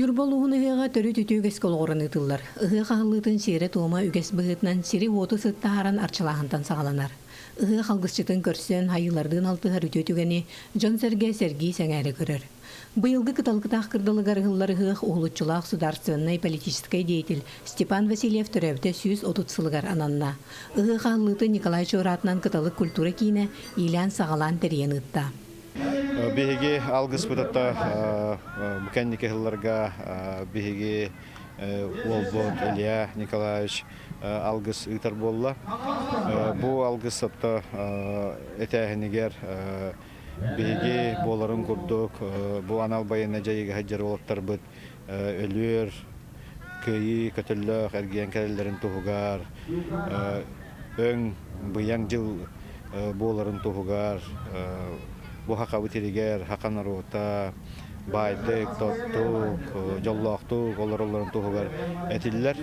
Нюрболуғын ұғыға түрі түтігіз колғырын ұтылар. Ұғы қағылытын сері туыма үгес бұғытынан сері оты сыттағаран арчылағынтан сағаланар. Ұғы қалғысчытын көрсен хайылардың алтығар үтетігені Жон Сергей сәңәрі көрір. Бұйылғы кыталғытақ кырдылығар ғыллар ұғық ұғылытчылақ сударственный политический деятель Степан Васильев түрәвді 130 сылығар ананна. Ұғы қағылыты Николай Чоратынан кыталық культура кейіне илян сағалан тәрен ұтта. Биһиги алгыс бутатта буканники хылларга биһиги Волбот Илья Николаевич алгыс ытар болла. Бу алгыс атта этәһинигер биһиги боларын курдук. Бу анал байына жайыга хаҗар болоттар бит өлүр көйи көтөллөк эрген кәлләрен тугар. Өң буян жыл боларын тугар. Bu haqqa bitirger, haqqa naruta, baydık, tuttuk, jollaqtuk, onların tuğugar etiller.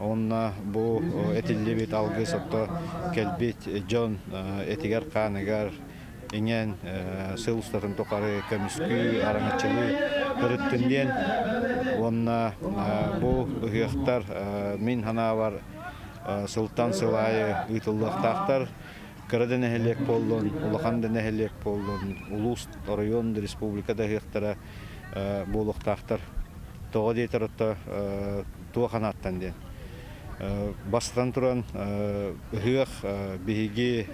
Onna bu etilli bit algı sattı kelbit John etiger kanıgar ingen sılsların tokarı kömüskü arangatçılığı kırıttından. Onna bu hıhtar min hana var Sultan Sılayı ıtıllıqtaqtar. Kırada nehelek pollun, ulakanda nehelek pollun, ulus rayon республикада hıhtara boluqtaqtar. Toğa deytarıtta tuğa kanattan den. Bastan turan hıq bihigi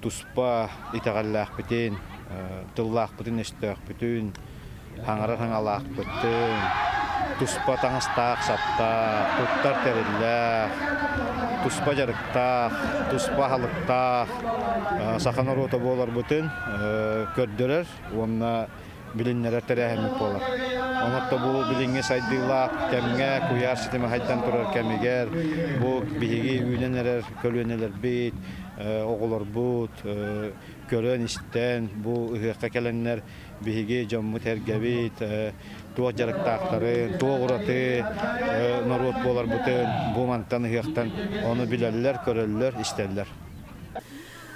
tuspa itağallaq bitin, tıllaq bitin eştaq bitin, hangarar hangalaq bitin, tuspa tangastaq saptaq, tuttar terillaq, tuspa jarıqtaq, tuspa halıqtaq, saxanar ota bolar bütün kördürer, onna bilinler terehemik bolar. Onatta bu bilinge saydığılaq, kemge kuyar sistemi haydan turar kemiger, bu bihigi üyleneler, kölüneler bit, oğular but, körön isten, bu ıhıqqa kelenler bihigi jammu tergebit, tuğa jarıqtaqları, tuğa uratı, narot bolar bütün, bu mantan ıhıqtan onu bilerler, körerler, isterler.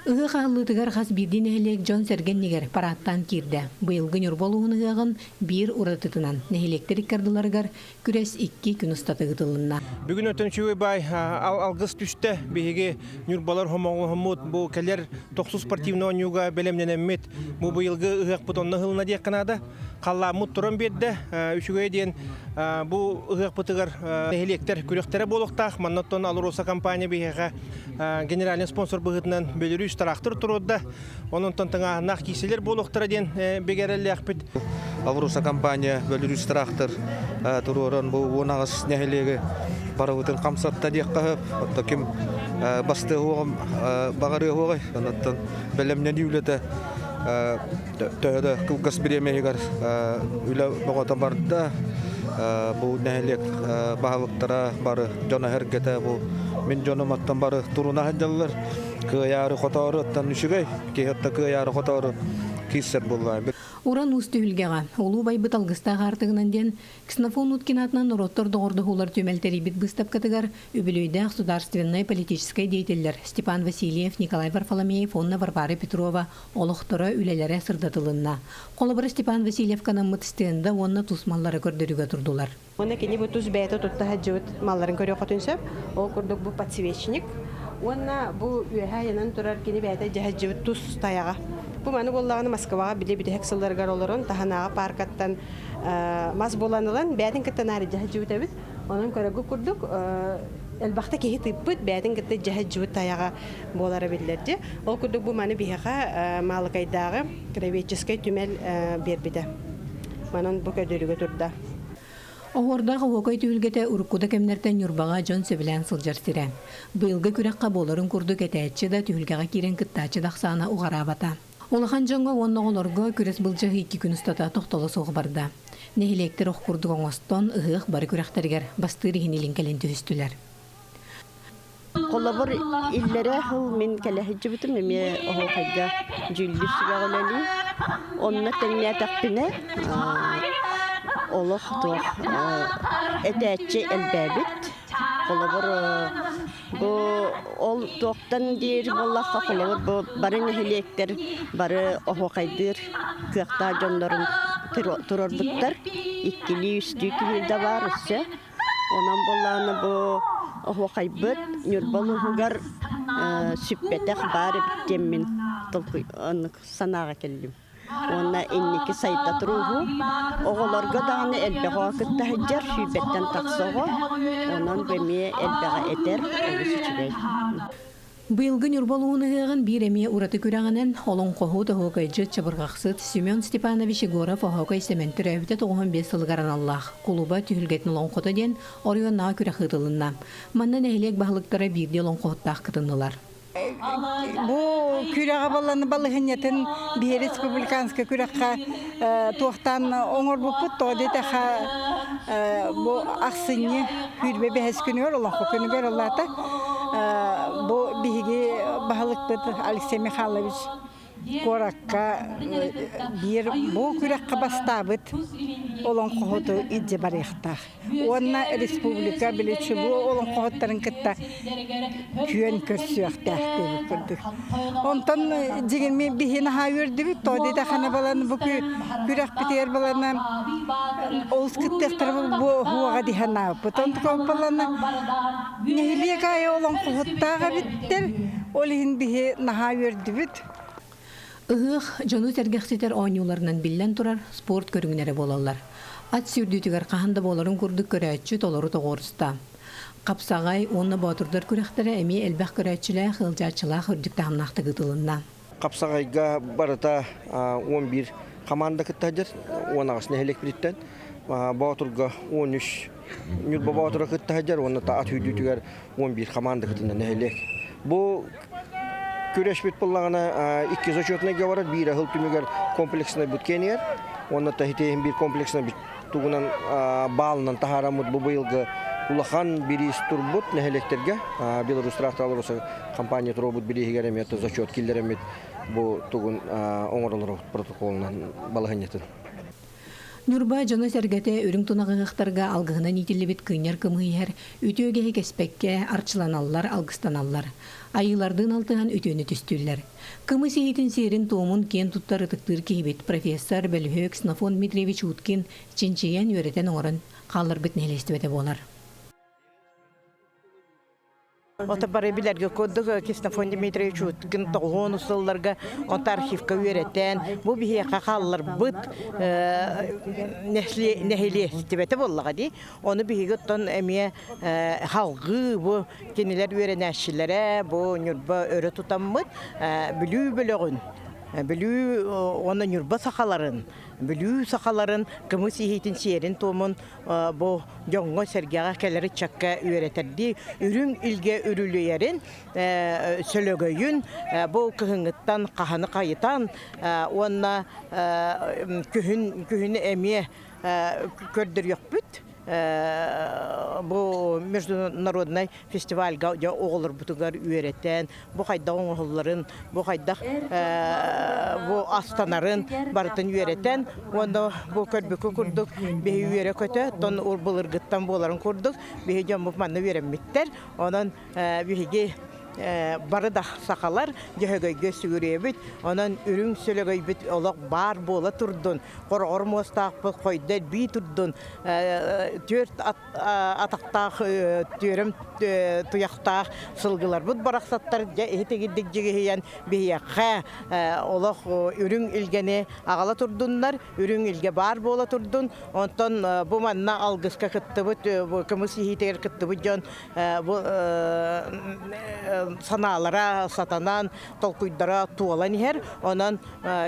Ұғы қағылытығар қас бірден әхелек Жон Серген негер параттан кирді. Бұйылғы нұрболуғын ұғығын бір ұратытынан нәхелектер иккардыларғар күрес 2 күн ұстаты ғытылынна. Бүгін өтін шүйі бай алғыз түсті бейге нұрболар хомоғы хомуд бұл кәлер 90 спортивны ойнуға бәлемнен әммет. Бұл бұйылғы ұғық бұтонны ғылына дек қанады. Қалла мұт тұрын берді. Үшіге дейін бұл ұғық бұтығар нәхелектер күректері болуқтақ. Маннаттон Алроса компания бейге генеральный спонсор бұғытынан бөлірі тарақтыр тұруда. Оның тонтыңа нақ кейселер болуқтыра ден бегерелі ақпет. Алроса компания бөлірі тарақтыр тұруырын бұл онағыз нәхелегі барығытын қамсатта дек қағып. Отта кім басты оғым бағары оғай. Оныттан бәлемнен үйлеті төхеді күлгіс біремейгер үйлі бұғыта барды. Бұл нәхелек бағылықтара бары жона әргеті бұл мен жоныматтан бары тұруна әділер. Кыяры хотары оттан үшігей, кейетті кыяры хотары кейсер болғай. Уран ұсты үлгеға, олу бай бұт алғыстағы артығынан ден, ксенофон ұткинатынан ұроттыр доғырды олар төмелтері бит бұстап катығар, өбілөйді государственный политический деятелер Степан Васильев, Николай Варфоломеев, Онна Варвара Петрова, олықтыры үлелері сырдатылынна. Қолыбыры Степан Васильев канан мұтыстығында онна тұсмалары көрдірігі тұрдылар. Оны кені бұл тұз бәйті тұттаға жауыт малларын көрі қотынсөп, ол көрдік бұл подсвечник. Онна бұл үйәһә янан тұрар кені бәйті жауыт тұз таяға. Бұл мәні болағаны Москваға біле-біле хексылдарғар оларын таханаға паркаттан мас боланылан бәйдің кіттен әрі жауыт әбіт. Оның көрігі күрдік әлбақта кейі тыппыт бәйдің кітті жауыт таяға болары білдерді. Ол күрдік бұл мәні бейіға малықайдағы кровеческай түмел бербеді. Мәнін бұл көдірігі тұрды. Оғырдағы оғай түйілгеті ұрыққуда кәмнерден юрбаға Жон Сөбілән сылжар сірі. Бұйылғы күрекқа боларын күрдік әтәтші да түйілгеға керен кіттачы дақсаны ұғара бата. Олыған жоңға онны оларға күрес бұлжығы 2 күн ұстата тоқталы соғы барды. Нехелектер оқ күрдік оңыстон ұғық бары күректергер бастыры хенелін кәлен түйістілер. Қолабыр иллері ғыл мен кәләхі жібітім, еме оғы қайға жүлдісіге ғылали. Онына тәңіне тәқпіне олық тұқ әтәтші әлбәбіт. Қолабыр ол тоқтан дейір болаққа қолабыр бары нәхелектер, бары оғы қайдыр, күйақта жондарын турар буттар. Иккили үстү килде бар үссе. Онан болланы бу охайбыт нюрбалугар сүппетех бары биттеммин толку санага келдим. Онна энники сайта туруху оголорго дагы элбега кытта хаджар сүбеттен таксого онан беме элбега этер олусучугай. Быйылгы нюрбалуунығығын бір әме ураты көрәғінен олың қоғу тоғығайжы чабырғақсыт Семен Степанович Егоров оғығай сементір әвіті 95 сылғаран Аллах. Құлуба түйілгетін олың қоты ден орионна көрәқ ұтылынна. Маннан әйлек бағылықтары бірде олың қоғыттақ қытындылар. Бу күрәгә балланы балыгыннатын бер республиканская күрәккә тохтан оңор бу путто дете бу аксыны хүрбе бәһәс күнөр Аллаһ күнөр Аллата бу биге баһалык бит Алексей Михайлович Коракка бир бу күрәккә бастабыт олон кохоту идде барыхта. Онна республика билечи бу олон кохоттарын кытта күен көрсөктәхте күрдүк. Онтан деген мен бихина хавырды бит тоди да хана баланы бу күрәк битер баланы олс кыттыктыр бу хуага дихана. Потом компаланы нехилега олон кохоттага биттер олин бихи нахавырды бит. Ыгых жону сәргәхсетер ойнуларынан билен турар спорт көрүңнәре болалар. Ат сүрдүтүгәр каханда боларын күрдүк көрәчү толору тоғырыста. Қапсағай онны батырдар күрәхтәре әме әлбәқ көрәчүлә хылжачыла хүрдүк тағымнақты гытылынна. Қапсағайға барыта 11 команда кыттадыр, 10 ағысына әлек біттен. Батырға 13 нүрба батырға кыттадыр, оны та ат хүрдүтүгәр 11 команда кыттынан әлек. Бұл Күрәш бит буллагына 2 зачетна гаварат бир хыл түмегәр комплексна бүткәнер. Онда тәһитеһин бир комплексна бит тугунан балынан тахарамут бу быелгы улахан бирис турбут нәһәлектәргә Беларусь тракторлары компания турбут биригә ремет зачет киллеремет бу тугун оңорлар протоколынан балаһыннатын. Нурба жана сәргәте өрүң тунагыгыктарга алгыгына нитилебит кыйнер кымыйер, үтөөгө кеспекке арчыланаллар, алгыстаналлар. Айылардын алтыган үтөнү түстүлләр. Кымы сейитин серин туумун кен туттары тыктыр кийбит профессор Бельхөк Снафон Дмитриевич Уткин чинчиян өретен оңорын калыр бит нелестебете болар. Ота бары билерге коддук Киснафон Дмитриевич Уткин 90 сылларга онта архивка өретен бу бие какаллар быт нехиле стебете боллага ди. Оны биге тон эме халгы бу кенелер өренәшиләре бу нюрба өрө тутаммыт билүү бөлөгүн. Билүү оны нюрба сахаларын Білүү сақаларын кымы сихитин серин томун бу жоңго сергега келери чакка үйрөтерди. Үрүң илге үрүлөйерин сөлөгөйүн бу кыһыңыттан каханы кайытан онна күһүн эмие көрдөр ёкпут. Бу международный фестивальга оғылыр бұтығар үйереттен, бу қайда оңғыларын, бу қайда бу астанарын барытын үйереттен, онда бу көрбікі күрдік, бейі үйере көті, тон ұлбылырғыттан боларын күрдік, бейі жамбық манны үйерemmеттер, онын бейге бары да сақалар жөһөгөйгө сүгүребит, онан үрүң сөлөгөйбит олақ бар бола турдун, қорғыр мостақпы қойдар бей турдун, төрт атақтақ төрім тұяқтақ сылғылар бұд барақсаттар етегідік жегейен бейеққа олақ үрүң илгені ағала турдунлар, үрүң илге бар бола турдун, онтан бұ манна алғысқа кытты бұд, кымыс ехетегер кытты бұд жон саналара сатанан толкуйдара туалан хер онан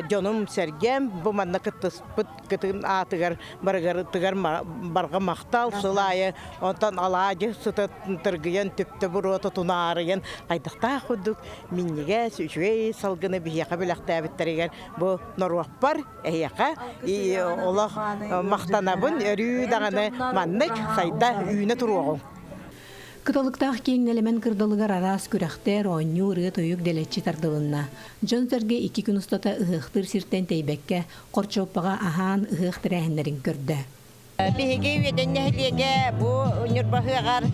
жоным сергем бу манна кыттыспыт кытын атыгар баргар тыгар барга мактал сылайы онтан алаажы сытыт тыргыян төптө бурота тунарыян кайдакта худук минниге сүчөй салгыны бияка белактабиттеригер бу норваппар эяка и олах мактанабын өрүү даганы маннык сайда үйүнө туругун. Кыталыктах кеңнелемен кырдалыгар арас күрәхтер онню рыт ойук делетчи тардылынна. Жонсерге 2 күн устата ыхыктыр сиртен тейбекке корчоппага ахан ыхыктыр әһеннерин көрдө. Биһиге үеден нәһилеге бу нюрбахыгар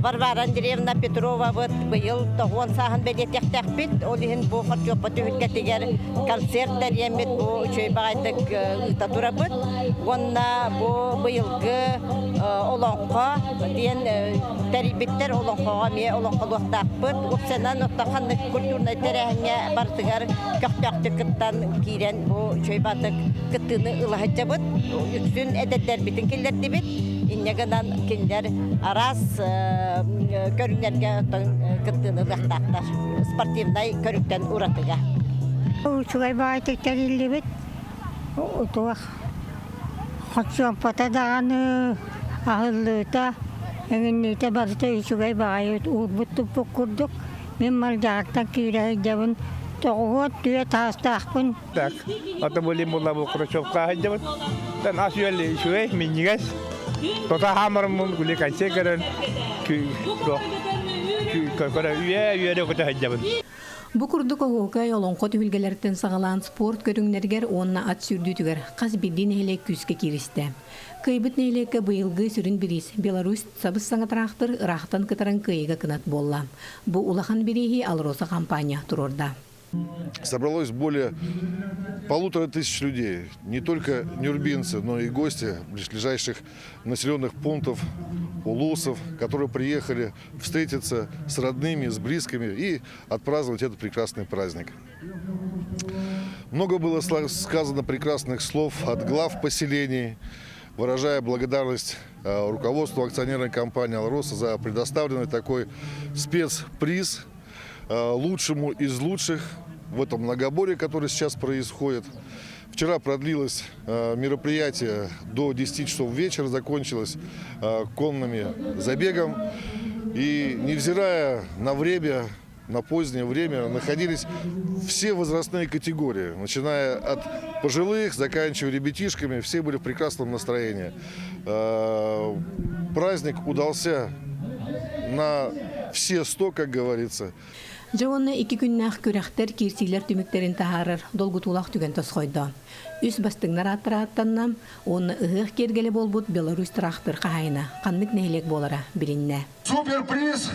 Варвара Андреевна Петрова вот быйыл тоғуан саһын бәдетектәкпит, ол иһин бу хорчопа түһүлгәтигәр концерттер емет бу чөй багайдык ытатура бит. Онна бу быйылгы олонқа диен тәрбиттер олонқаға ме олонқалыктакпыт. Опсенан оттахан культурный терәһенә бартыгар көхтәктәктән кирен бу чөй батык кытыны ылахача бит. Үтсүн әдәттәр битен килдерди бит. Иннегенан киндер арас көрүнәргә кытыны ылахтактар. Спортивный көрүктән уратыга. Учугай байтыктар иллибит. Утуах. Хотсуан патадаганы ахыллыта. Эңиннете барыта учугай байыт урбутту покурдук. Мен малжактан кирәй дәвен тоғуат түйе тастақпын. Так, ата болим була бу Хрущевка хаҗабыт. Тан асюэлли шуэй минигас. Тота хамармын гуле кайсе гәрен. Кара үе дә көтә хаҗабыт. Бу курдук огукай олонқо түбүлгелерден сагалаан спорт көрүңнәргәр онна ат сүрдүтүгәр каз бидин эле күскә киристе. Кыйбыт нейлекке быйылгы сүрүн бирис Беларусь сабыс саңатрактыр рахтан кытаран кыйга кынат болла. Бу улахан бирихи Алроса компания турорда. Собралось более 1500 людей, не только нюрбинцы, но и гости ближайших населенных пунктов, улусов, которые приехали встретиться с родными, с близкими и отпраздновать этот прекрасный праздник. Много было сказано прекрасных слов от глав поселений, выражая благодарность руководству акционерной компании «Алроса» за предоставленный такой спецприз лучшему из лучших в этом многоборье, которое сейчас происходит. Вчера продлилось мероприятие до 10 часов вечера, закончилось конными забегом. И невзирая на время, на позднее время, находились все возрастные категории, начиная от пожилых, заканчивая ребятишками, все были в прекрасном настроении. Праздник удался на все 100, как говорится. Жауанна 2 күннәх күрәхтер кирсилер түміктерін тахарыр долгутулақ түген тосқойды. Үс бастыңнар аттыраттаннам, оны ұғық кергелі болбут Беларусь трактор қағайына, қанмык нәйлек болара бірінне. Суперприз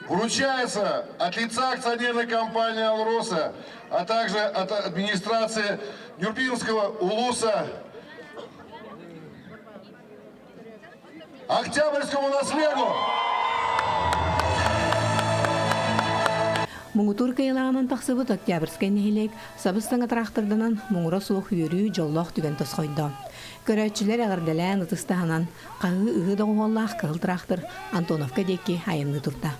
вручается от лица акционерной компании «Алроса», а также от администрации Нюрбинского улуса Октябрьскому наследу. Муңутур кайылағынан тақсыбыт Октябрьскай нәйлек сабыстаңа тракторданан муңура суық үйірі жоллақ түген тосқойды. Көрәтчілер ағырдалән ұтыстағынан қағы ұғы доғуаллақ қығыл трактор Антоновка декі айынғы тұрда.